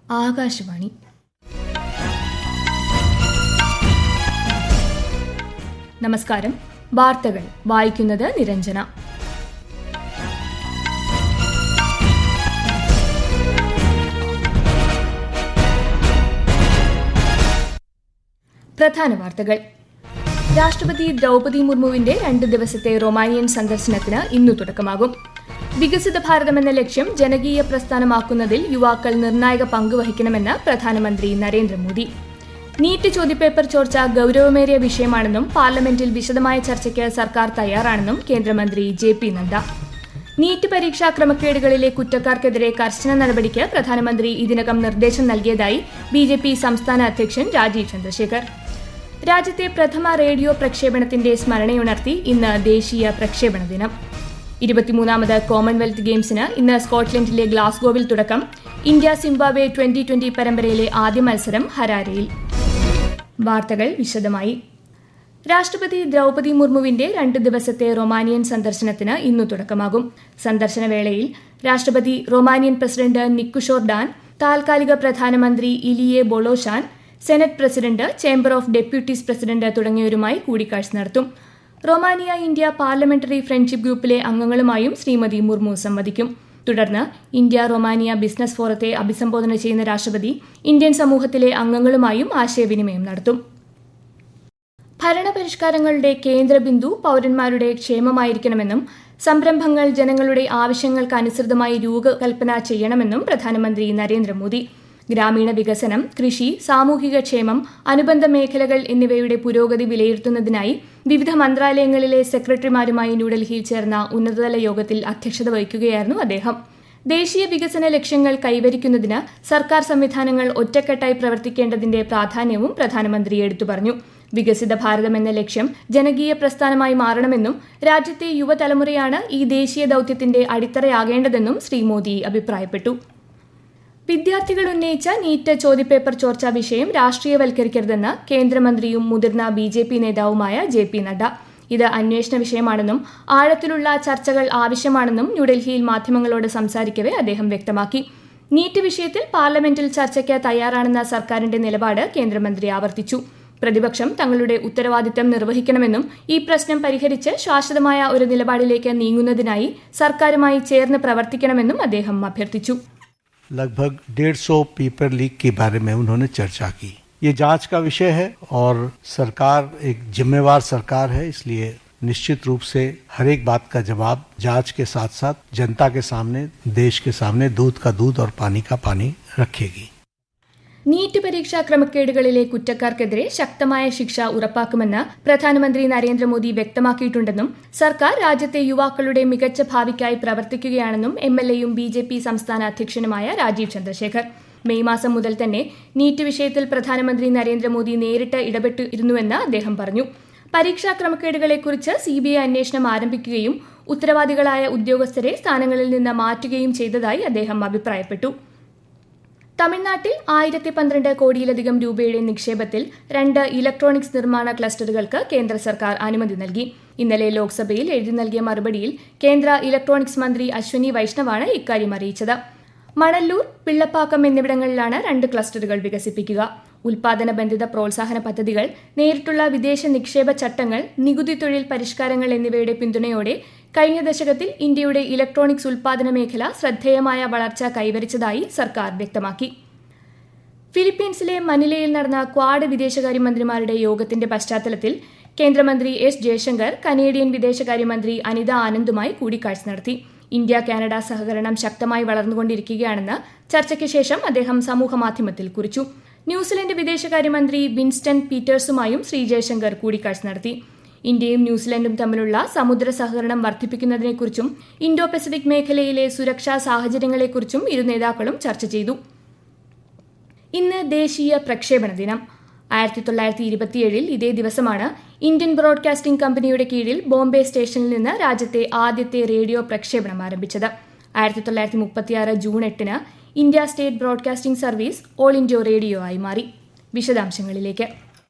ആകാശവാണി. നമസ്കാരം. വാർത്തകൾ വായിക്കുന്നത് നിരഞ്ജന. പ്രധാന വാർത്തകൾ. രാഷ്ട്രപതി ദ്രൗപദി മുർമുവിന്റെ 2 ദിവസത്തെ റൊമാനിയൻ സന്ദർശനത്തിന് ഇന്നു തുടക്കമാകും. വികസിത ഭാരതമെന്ന ലക്ഷ്യം ജനകീയ പ്രസ്ഥാനമാക്കുന്നതിൽ യുവാക്കൾ നിർണായക പങ്ക് വഹിക്കണമെന്ന് പ്രധാനമന്ത്രി നരേന്ദ്രമോദി. നീറ്റ് ചോദ്യപേപ്പർ ചോർച്ച ഗൌരവമേറിയ വിഷയമാണെന്നും പാർലമെന്റിൽ വിശദമായ ചർച്ചയ്ക്ക് സർക്കാർ തയ്യാറാണെന്നും കേന്ദ്രമന്ത്രി JP നദ്ദ. നീറ്റ് പരീക്ഷാ ക്രമക്കേടുകളിലെ കുറ്റക്കാർക്കെതിരെ കർശന നടപടിക്ക് പ്രധാനമന്ത്രി ഇതിനകം നിർദ്ദേശം നൽകിയതായി BJP സംസ്ഥാന അധ്യക്ഷൻ രാജീവ് ചന്ദ്രശേഖർ. രാജ്യത്തെ പ്രഥമ റേഡിയോ പ്രക്ഷേപണത്തിന്റെ സ്മരണയുണർത്തി ഇന്ന് ദേശീയ പ്രക്ഷേപണ ദിനം. 23ാമത് കോമൺവെൽത്ത് ഗെയിംസിന് ഇന്ന് സ്കോട്ട്ലൻഡിലെ ഗ്ലാസ്ഗോവിൽ തുടക്കം. ഇന്ത്യ സിംബാബ്വെ 2020 പരമ്പരയിലെ ആദ്യ മത്സരം ഹരാരെയിൽ. വാർത്തകൾ വിശദമായി. രാഷ്ട്രപതി ദ്രൗപദി മുർമുവിന്റെ 2 ദിവസത്തെ റൊമാനിയൻ സന്ദർശനത്തിന് ഇന്നു തുടക്കമാകും. സന്ദർശന വേളയിൽ രാഷ്ട്രപതി റൊമാനിയൻ പ്രസിഡന്റ് നിക്കുഷോർ ഡാൻ, താൽക്കാലിക പ്രധാനമന്ത്രി ഇലിയെ Bolojan, senate president, chamber of deputies president തുടങ്ങിയവരുമായി കൂടിക്കാഴ്ച നടത്തും. റൊമാനിയ ഇന്ത്യ പാർലമെന്ററി ഫ്രണ്ട്ഷിപ്പ് ഗ്രൂപ്പിലെ അംഗങ്ങളുമായും ശ്രീമതി മുർമു സംവദിക്കും. തുടർന്ന് ഇന്ത്യ റൊമാനിയ ബിസിനസ് ഫോറത്തെ അഭിസംബോധന ചെയ്യുന്ന രാഷ്ട്രപതി ഇന്ത്യൻ സമൂഹത്തിലെ അംഗങ്ങളുമായും ആശയവിനിമയം നടത്തും. ഭരണപരിഷ്കാരങ്ങളുടെ കേന്ദ്രബിന്ദു പൌരന്മാരുടെ ക്ഷേമമായിരിക്കണമെന്നും സംരംഭങ്ങൾ ജനങ്ങളുടെ ആവശ്യങ്ങൾക്ക് അനുസൃതമായി രൂപകൽപ്പന ചെയ്യണമെന്നും പ്രധാനമന്ത്രി നരേന്ദ്രമോദി. ഗ്രാമീണ വികസനം, കൃഷി, സാമൂഹിക ക്ഷേമം, അനുബന്ധ മേഖലകൾ എന്നിവയുടെ പുരോഗതി വിലയിരുത്തുന്നതിനായി വിവിധ മന്ത്രാലയങ്ങളിലെ സെക്രട്ടറിമാരുമായി ന്യൂഡൽഹിയിൽ ചേർന്ന ഉന്നതതല യോഗത്തിൽ അധ്യക്ഷത വഹിക്കുകയായിരുന്നു അദ്ദേഹം. ദേശീയ വികസന ലക്ഷ്യങ്ങൾ കൈവരിക്കുന്നതിന് സർക്കാർ സംവിധാനങ്ങൾ ഒറ്റക്കെട്ടായി പ്രവർത്തിക്കേണ്ടതിന്റെ പ്രാധാന്യവും പ്രധാനമന്ത്രി എടുത്തു പറഞ്ഞു. വികസിത ഭാരതം എന്ന ലക്ഷ്യം ജനകീയ പ്രസ്ഥാനമായി മാറണമെന്നും രാജ്യത്തെ യുവതലമുറയാണ് ഈ ദേശീയ ദൌത്യത്തിന്റെ അടിത്തറയാകേണ്ടതെന്നും ശ്രീ മോദി അഭിപ്രായപ്പെട്ടു. വിദ്യാർത്ഥികൾ ഉന്നയിച്ച നീറ്റ് ചോദ്യപേപ്പർ ചോർച്ച വിഷയം രാഷ്ട്രീയവൽക്കരിക്കരുതെന്ന് കേന്ദ്രമന്ത്രിയും മുതിർന്ന BJP നേതാവുമായ JP നദ്ദ. ഇത് അന്വേഷണ വിഷയമാണെന്നും ആഴത്തിലുള്ള ചർച്ചകൾ ആവശ്യമാണെന്നും ന്യൂഡൽഹിയിൽ മാധ്യമങ്ങളോട് സംസാരിക്കവെ അദ്ദേഹം വ്യക്തമാക്കി. നീറ്റ് വിഷയത്തിൽ പാർലമെന്റിൽ ചർച്ചയ്ക്ക് തയ്യാറാണെന്ന സർക്കാരിന്റെ നിലപാട് കേന്ദ്രമന്ത്രി ആവർത്തിച്ചു. പ്രതിപക്ഷം തങ്ങളുടെ ഉത്തരവാദിത്തം നിർവഹിക്കണമെന്നും ഈ പ്രശ്നം പരിഹരിച്ച് ശാശ്വതമായ ഒരു നിലപാടിലേക്ക് നീങ്ങുന്നതിനായി സർക്കാരുമായി ചേർന്ന് പ്രവർത്തിക്കണമെന്നും അദ്ദേഹം അഭ്യർത്ഥിച്ചു. लगभग 150 पेपर लीक के बारे में उन्होंने चर्चा की. ये जांच का विषय है और सरकार एक जिम्मेवार सरकार है, इसलिए निश्चित रूप से हर एक बात का जवाब जांच के साथ साथ जनता के सामने, देश के सामने दूध का दूध और पानी का पानी रखेगी. നീറ്റ് പരീക്ഷാ ക്രമക്കേടുകളിലെ കുറ്റക്കാർക്കെതിരെ ശക്തമായ ശിക്ഷ ഉറപ്പാക്കുമെന്ന് പ്രധാനമന്ത്രി നരേന്ദ്രമോദി വ്യക്തമാക്കിയിട്ടുണ്ടെന്നും സർക്കാർ രാജ്യത്തെ യുവാക്കളുടെ മികച്ച ഭാവിക്കായി പ്രവർത്തിക്കുകയാണെന്നും MLAയും BJP സംസ്ഥാന അധ്യക്ഷനുമായ രാജീവ് ചന്ദ്രശേഖർ. മെയ് മാസം മുതൽ തന്നെ നീറ്റ് വിഷയത്തിൽ പ്രധാനമന്ത്രി നരേന്ദ്രമോദി നേരിട്ട് ഇടപെട്ടിരുന്നുവെന്ന് അദ്ദേഹം പറഞ്ഞു. പരീക്ഷാ ക്രമക്കേടുകളെക്കുറിച്ച് CBI അന്വേഷണം ആരംഭിക്കുകയും ഉത്തരവാദികളായ ഉദ്യോഗസ്ഥരെ സ്ഥാനങ്ങളിൽ നിന്ന് മാറ്റുകയും ചെയ്തതായി അദ്ദേഹം അഭിപ്രായപ്പെട്ടു. തമിഴ്നാട്ടിൽ 1012 കോടിയിലധികം രൂപയുടെ നിക്ഷേപത്തിൽ 2 ഇലക്ട്രോണിക്സ് നിർമ്മാണ ക്ലസ്റ്ററുകൾക്ക് കേന്ദ്ര സർക്കാർ അനുമതി നൽകി. ഇന്നലെ ലോക്സഭയിൽ എഴുതി നൽകിയ മറുപടിയിൽ കേന്ദ്ര ഇലക്ട്രോണിക്സ് മന്ത്രി അശ്വനി വൈഷ്ണവാണ് ഇക്കാര്യം അറിയിച്ചത്. മണല്ലൂർ, പിള്ളപ്പാക്കം എന്നിവിടങ്ങളിലാണ് 2 ക്ലസ്റ്ററുകൾ വികസിപ്പിക്കുക. ഉൽപാദന ബന്ധിത പ്രോത്സാഹന പദ്ധതികൾ, നേരിട്ടുള്ള വിദേശ നിക്ഷേപ ചട്ടങ്ങൾ, നികുതി തൊഴിൽ പരിഷ്കാരങ്ങൾ എന്നിവയുടെ പിന്തുണയോടെ കഴിഞ്ഞ ദശകത്തിൽ ഇന്ത്യയുടെ ഇലക്ട്രോണിക്സ് ഉൽപാദന മേഖല ശ്രദ്ധേയമായ വളർച്ച കൈവരിച്ചതായി സർക്കാർ വ്യക്തമാക്കി. ഫിലിപ്പീൻസിലെ മനിലയിൽ നടന്ന ക്വാഡ് വിദേശകാര്യമന്ത്രിമാരുടെ യോഗത്തിന്റെ പശ്ചാത്തലത്തിൽ കേന്ദ്രമന്ത്രി S. ജയശങ്കർ കനേഡിയൻ വിദേശകാര്യമന്ത്രി അനിത ആനന്ദുമായി കൂടിക്കാഴ്ച നടത്തി. ഇന്ത്യ കാനഡ സഹകരണം ശക്തമായി വളർന്നുകൊണ്ടിരിക്കുകയാണെന്ന് ചർച്ചയ്ക്ക് ശേഷം അദ്ദേഹം സമൂഹമാധ്യമത്തിൽ കുറിച്ചു. ന്യൂസിലൻഡ് വിദേശകാര്യമന്ത്രി വിൻസ്റ്റൺ പീറ്റേഴ്സുമായും ശ്രീ ജയശങ്കർ കൂടിക്കാഴ്ച നടത്തി. ഇന്ത്യയും ന്യൂസിലൻഡും തമ്മിലുള്ള സമുദ്ര സഹകരണം വർദ്ധിപ്പിക്കുന്നതിനെക്കുറിച്ചും ഇൻഡോ പസഫിക് മേഖലയിലെ സുരക്ഷാ സാഹചര്യങ്ങളെക്കുറിച്ചും ഇരു നേതാക്കളും ചർച്ച ചെയ്തു. ഇന്ന് ദേശീയ പ്രക്ഷേപണ ദിനം. 1927 ഇതേ ദിവസമാണ് ഇന്ത്യൻ ബ്രോഡ്കാസ്റ്റിംഗ് കമ്പനിയുടെ കീഴിൽ ബോംബെ സ്റ്റേഷനിൽ നിന്ന് രാജ്യത്തെ ആദ്യത്തെ റേഡിയോ പ്രക്ഷേപണം ആരംഭിച്ചത്. 1936 June 8 India state broadcasting service all India radio ആയി മാറി. വിശദാംശങ്ങളിലേക്ക്.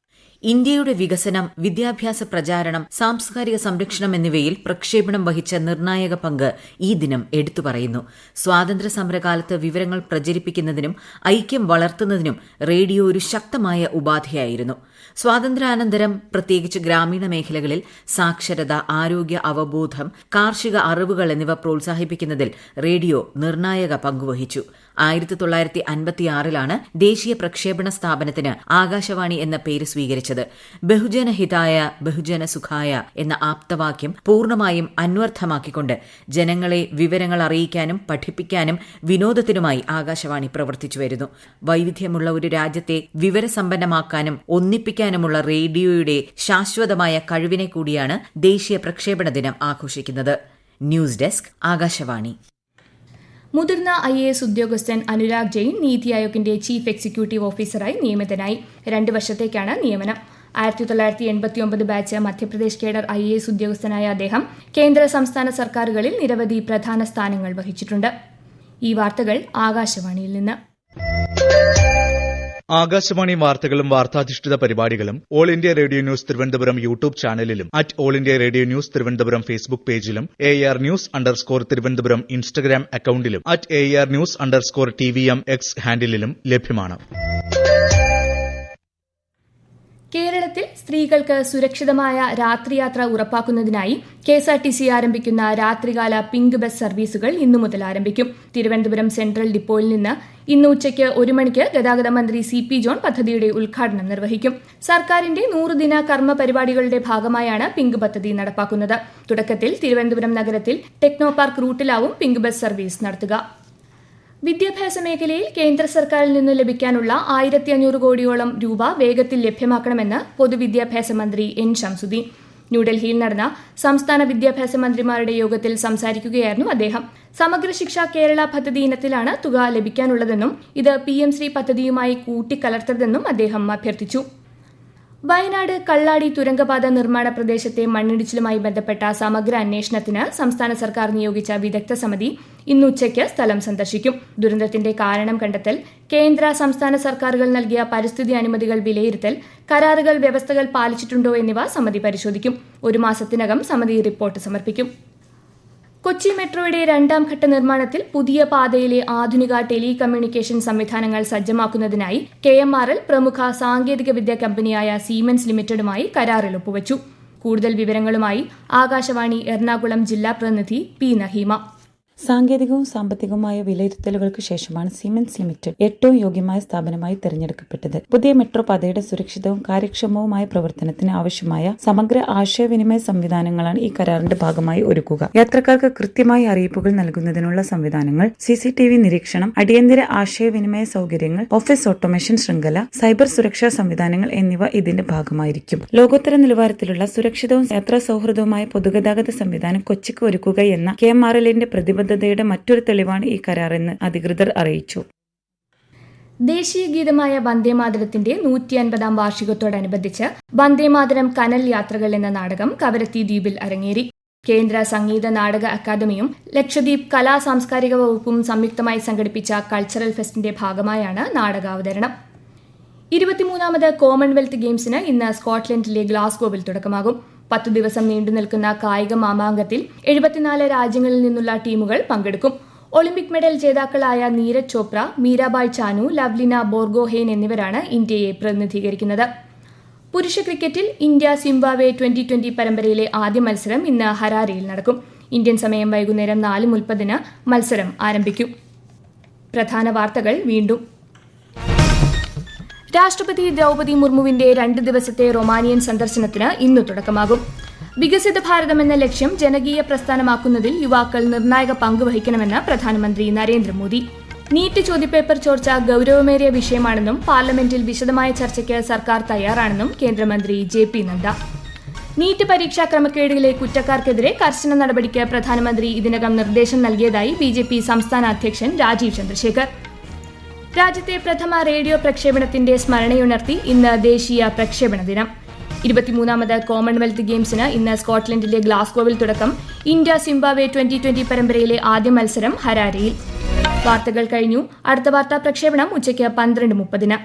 ഇന്ത്യയുടെ വികസനം, വിദ്യാഭ്യാസ പ്രചാരണം, സാംസ്കാരിക സംരക്ഷണം എന്നിവയിൽ പ്രക്ഷേപണം വഹിച്ച നിർണായക പങ്ക് ഈ ദിനം എടുത്തു പറയുന്നു. സ്വാതന്ത്ര്യ സമരകാലത്ത് വിവരങ്ങൾ പ്രചരിപ്പിക്കുന്നതിനും ഐക്യം വളർത്തുന്നതിനും റേഡിയോ ഒരു ശക്തമായ ഉപാധിയായിരുന്നു. സ്വാതന്ത്ര്യാനന്തരം പ്രത്യേകിച്ച് ഗ്രാമീണ മേഖലകളിൽ സാക്ഷരത, ആരോഗ്യ അവബോധം, കാർഷിക അറിവുകൾ എന്നിവ പ്രോത്സാഹിപ്പിക്കുന്നതിൽ റേഡിയോ നിർണായക പങ്കുവഹിച്ചു. 1956 ദേശീയ പ്രക്ഷേപണ സ്ഥാപനത്തിന് ആകാശവാണി എന്ന പേര് സ്വീകരിച്ചത്. ബഹുജന ഹിതായ ബഹുജന സുഖായ എന്ന ആപ്തവാക്യം പൂർണ്ണമായും അന്വർത്ഥമാക്കിക്കൊണ്ട് ജനങ്ങളെ വിവരങ്ങൾ അറിയിക്കാനും പഠിപ്പിക്കാനും വിനോദത്തിനുമായി ആകാശവാണി പ്രവർത്തിച്ചു വരുന്നു. വൈവിധ്യമുള്ള ഒരു രാജ്യത്തെ വിവരസമ്പന്നമാക്കാനും ഒന്നിപ്പിക്കാനുമുള്ള റേഡിയോയുടെ ശാശ്വതമായ കഴിവിനെ കൂടിയാണ് ദേശീയ പ്രക്ഷേപണ ദിനം ആഘോഷിക്കുന്നത്. News desk, Akashvani. മുതിർന്ന IAS ഉദ്യോഗസ്ഥൻ അനുരാഗ് ജെയിൻ നീതി ആയോഗിന്റെ ചീഫ് എക്സിക്യൂട്ടീവ് ഓഫീസറായി നിയമിതനായി. 2 വർഷത്തേക്കാണ് നിയമനം. 1989 ബാച്ച് മധ്യപ്രദേശ് കേഡർ IAS ഉദ്യോഗസ്ഥനായ അദ്ദേഹം കേന്ദ്ര സംസ്ഥാന സർക്കാരുകളിൽ നിരവധി പ്രധാന സ്ഥാനങ്ങൾ വഹിച്ചിട്ടുണ്ട്. ഈ വാർത്തകൾ ആകാശവാണിയിൽ നിന്ന്. ആകാശവാണി വാർത്തകളും വാർത്താധിഷ്ഠിത പരിപാടികളും all India radio news Thiruvananthapuram YouTube ചാനലിലും all India radio news Thiruvananthapuram Facebook പേജിലും AR News_ തിരുവനന്തപുരം ഇൻസ്റ്റഗ്രാം അക്കൌണ്ടിലും AR News_TVM X ഹാൻഡിലും ലഭ്യമാണ്. കേരളത്തിൽ സ്ത്രീകൾക്ക് സുരക്ഷിതമായ രാത്രിയാത്ര ഉറപ്പാക്കുന്നതിനായി KSRTC ആരംഭിക്കുന്ന രാത്രികാല പിങ്ക് ബസ് സർവീസുകൾ ഇന്നു മുതൽ ആരംഭിക്കും. തിരുവനന്തപുരം സെൻട്രൽ ഡിപ്പോയിൽ നിന്ന് ഇന്ന് ഉച്ചയ്ക്ക് 1 മണിക്ക് ഗതാഗത മന്ത്രി CP ജോൺ പദ്ധതിയുടെ ഉദ്ഘാടനം നിർവഹിക്കും. സർക്കാരിന്റെ 100 ദിന കർമ്മ പരിപാടികളുടെ ഭാഗമായാണ് പിങ്ക് പദ്ധതി നടപ്പാക്കുന്നത്. തുടക്കത്തിൽ തിരുവനന്തപുരം നഗരത്തിൽ ടെക്നോ പാർക്ക് റൂട്ടിലാവും പിങ്ക് ബസ് സർവീസ് നടത്തുക. വിദ്യാഭ്യാസ മേഖലയിൽ കേന്ദ്ര സർക്കാരിൽ നിന്ന് ലഭിക്കാനുള്ള 1500 കോടിയോളം രൂപ വേഗത്തിൽ ലഭ്യമാക്കണമെന്ന് പൊതുവിദ്യാഭ്യാസ മന്ത്രി N ശംസുദ്ദീൻ. ന്യൂഡൽഹിയിൽ നടന്ന സംസ്ഥാന വിദ്യാഭ്യാസ മന്ത്രിമാരുടെ യോഗത്തിൽ സംസാരിക്കുകയായിരുന്നു അദ്ദേഹം. സമഗ്ര ശിക്ഷ കേരള പദ്ധതി ഇനത്തിലാണ് തുക ലഭിക്കാനുള്ളതെന്നും ഇത് PM ശ്രീ പദ്ധതിയുമായി കൂട്ടിക്കലർത്തരുതെന്നും അദ്ദേഹം അഭ്യർത്ഥിച്ചു. വയനാട് കള്ളാടി തുരങ്കപാത നിർമ്മാണ പ്രദേശത്തെ മണ്ണിടിച്ചിലുമായി ബന്ധപ്പെട്ട സമഗ്ര അന്വേഷണത്തിന് സംസ്ഥാന സർക്കാർ നിയോഗിച്ച വിദഗ്ധ സമിതി ഇന്ന് ഉച്ചയ്ക്ക് സ്ഥലം സന്ദർശിക്കും. ദുരന്തത്തിന്റെ കാരണം കണ്ടെത്തൽ, കേന്ദ്ര സംസ്ഥാന സർക്കാരുകൾ നൽകിയ പരിസ്ഥിതി അനുമതികൾ വിലയിരുത്തൽ, കരാറുകൾ വ്യവസ്ഥകൾ പാലിച്ചിട്ടുണ്ടോ എന്നിവ സമിതി പരിശോധിക്കും. 1 മാസത്തിനകം സമിതി റിപ്പോർട്ട് സമർപ്പിക്കും. കൊച്ചി മെട്രോയുടെ 2ാം ഘട്ട നിർമ്മാണത്തിൽ പുതിയ പാതയിലെ ആധുനിക ടെലികമ്മ്യൂണിക്കേഷൻ സംവിധാനങ്ങൾ സജ്ജമാക്കുന്നതിനായി KMRL പ്രമുഖ സാങ്കേതിക വിദ്യാ കമ്പനിയായ സീമെൻസ് ലിമിറ്റഡുമായി കരാറിൽ ഒപ്പുവച്ചു. കൂടുതൽ വിവരങ്ങളുമായി ആകാശവാണി എറണാകുളം ജില്ലാ പ്രതിനിധി P നഹീമ. സാങ്കേതികവും സാമ്പത്തികവുമായ വിലയിരുത്തലുകൾക്ക് ശേഷമാണ് സീമെൻസ് ലിമിറ്റഡ് ഏറ്റവും യോഗ്യമായ സ്ഥാപനമായി തെരഞ്ഞെടുക്കപ്പെട്ടത്. പുതിയ മെട്രോ പാതയുടെ സുരക്ഷിതവും കാര്യക്ഷമവുമായ പ്രവർത്തനത്തിന് ആവശ്യമായ സമഗ്ര ആശയവിനിമയ സംവിധാനങ്ങളാണ് ഈ കരാറിന്റെ ഭാഗമായി ഒരുക്കുക. യാത്രക്കാർക്ക് കൃത്യമായി അറിയിപ്പുകൾ നൽകുന്നതിനുള്ള സംവിധാനങ്ങൾ, CCTV നിരീക്ഷണം, അടിയന്തര ആശയവിനിമയ സൗകര്യങ്ങൾ, ഓഫീസ് ഓട്ടോമേഷൻ ശൃംഖല, സൈബർ സുരക്ഷാ സംവിധാനങ്ങൾ എന്നിവ ഇതിന്റെ ഭാഗമായിരിക്കും. ലോകോത്തര നിലവാരത്തിലുള്ള സുരക്ഷിതവും യാത്രാ സൗഹൃദവുമായ പൊതുഗതാഗത സംവിധാനം കൊച്ചിക്ക് ഒരുക്കുക എന്ന KMRLന്റെ പ്രതിബദ്ധതയുടെ മറ്റൊരു തെളിവാണ് ഈ കരാറെന്ന് അധികൃതർ അറിയിച്ചു. ദേശീയ ഗീതമായ വന്ദേമാതരത്തിന്റെ 150ാം വാർഷികത്തോടനുബന്ധിച്ച് വന്ദേമാതരം കനൽ യാത്രകൾ എന്ന നാടകം കവരത്തി ദ്വീപിൽ അരങ്ങേറി. കേന്ദ്ര സംഗീത നാടക അക്കാദമിയും ലക്ഷദ്വീപ് കലാ സാംസ്കാരിക വകുപ്പും സംയുക്തമായി സംഘടിപ്പിച്ച കൾച്ചറൽ ഫെസ്റ്റിന്റെ ഭാഗമായാണ് നാടകാവതരണം. 23ാമത് കോമൺവെൽത്ത് ഗെയിംസിന് ഇന്ന് സ്കോട്ട്ലൻഡിലെ ഗ്ലാസ്ഗോവിൽ തുടക്കമാകും. 10 ദിവസം നീണ്ടുനിൽക്കുന്ന കായിക മാമാങ്കത്തിൽ 74 രാജ്യങ്ങളിൽ നിന്നുള്ള ടീമുകൾ പങ്കെടുക്കും. ഒളിമ്പിക് മെഡൽ ജേതാക്കളായ നീരജ് ചോപ്ര, മീരാബായ് ചാനു, ലവ്ലിന ബോർഗോഹെയ്ൻ എന്നിവരാണ് ഇന്ത്യയെ പ്രതിനിധീകരിക്കുന്നത്. പുരുഷ ക്രിക്കറ്റിൽ ഇന്ത്യ സിംബാബ്വെ 2020 പരമ്പരയിലെ ആദ്യ മത്സരം ഇന്ന് ഹരാരെയിൽ നടക്കും. ഇന്ത്യൻ സമയം വൈകുന്നേരം 4:30 മത്സരം ആരംഭിക്കും. പ്രധാന വാർത്തകൾ വീണ്ടും. രാഷ്ട്രപതി ദ്രൗപദി മുർമുവിന്റെ 2 ദിവസത്തെ റൊമാനിയൻ സന്ദർശനത്തിന് ഇന്ന് തുടക്കമാകും. വികസിത ഭാരതം എന്ന ലക്ഷ്യം ജനകീയ പ്രസ്ഥാനമാക്കുന്നതിൽ യുവാക്കൾ നിർണായക പങ്ക് വഹിക്കണമെന്ന് പ്രധാനമന്ത്രി നരേന്ദ്രമോദി. നീറ്റ് ചോദ്യപേപ്പർ ചോർച്ച ഗൌരവമേറിയ വിഷയമാണെന്നും പാർലമെന്റിൽ വിശദമായ ചർച്ചയ്ക്ക് സർക്കാർ തയ്യാറാണെന്നും കേന്ദ്രമന്ത്രി JP നദ്ദ. നീറ്റ് പരീക്ഷാ ക്രമക്കേടുകളിലെ കുറ്റക്കാർക്കെതിരെ കർശന നടപടിക്ക് പ്രധാനമന്ത്രി ഇതിനകം നിർദ്ദേശം നൽകിയതായി BJP സംസ്ഥാന അധ്യക്ഷൻ രാജീവ് ചന്ദ്രശേഖർ. രാജ്യത്തെ പ്രഥമ റേഡിയോ പ്രക്ഷേപണത്തിന്റെ സ്മരണയുണർത്തി ഇന്ന് ദേശീയ പ്രക്ഷേപണ ദിനം. 23ാമത് കോമൺവെൽത്ത് ഗെയിംസിന് ഇന്ന് സ്കോട്ട്ലൻഡിലെ ഗ്ലാസ്ഗോവിൽ തുടക്കം. ഇന്ത്യ സിംബാബ്വെ 2020 പരമ്പരയിലെ ആദ്യ മത്സരം ഹരാരെയിൽ. വാർത്തകൾ കഴിഞ്ഞു. അടുത്ത വാർത്താ പ്രക്ഷേപണം ഉച്ചയ്ക്ക് 12:30.